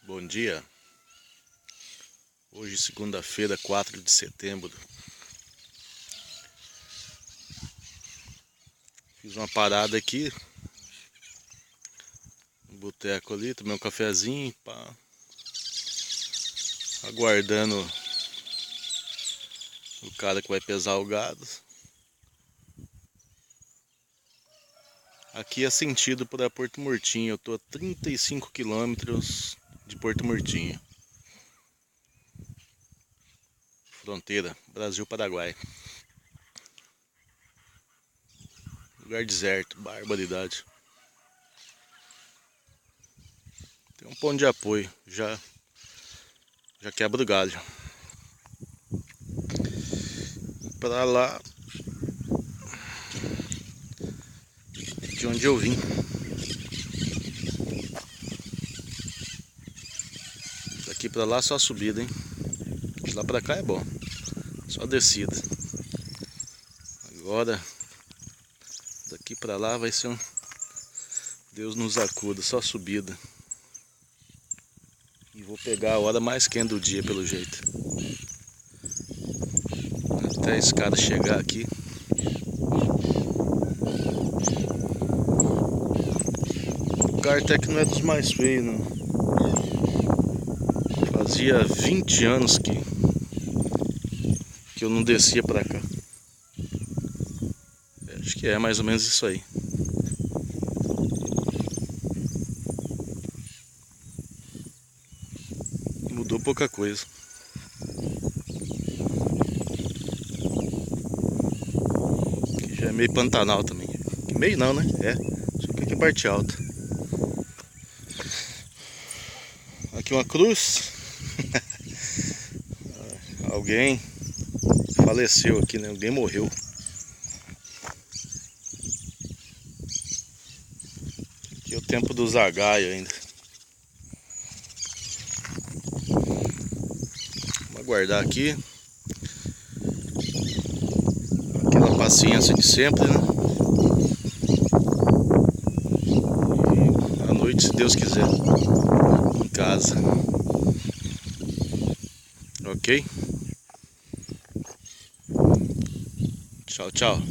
Bom dia, hoje segunda-feira, 4 de setembro. Fiz uma parada aqui no boteco ali, tomei um cafezinho, pá, aguardando o cara que vai pesar o gado. Aqui é sentido para Porto Murtinho, eu tô a 35 quilômetros de Porto Murtinho. Fronteira, Brasil-Paraguai. Lugar deserto, barbaridade. Tem um ponto de apoio, já quebra o galho. Pra lá de onde eu vim. Daqui pra lá só a subida, hein? De lá pra cá é bom, só a descida. Agora daqui pra lá vai ser um Deus nos acuda, só subida. E vou pegar a hora mais quente do dia pelo jeito. Até esse cara chegar aqui. O lugar até que não é dos mais feios, não. Fazia 20 anos que eu não descia pra cá. Acho que é mais ou menos isso aí. Mudou pouca coisa. Aqui já é meio Pantanal também. Meio não, né? É. Só que aqui é parte alta. Aqui uma cruz. Alguém faleceu aqui, né? Alguém morreu. Aqui é o tempo do zagaio ainda. Vamos aguardar aqui. Aquela paciência de sempre, né? E à noite, se Deus quiser, em casa. Ok? Tchau, tchau.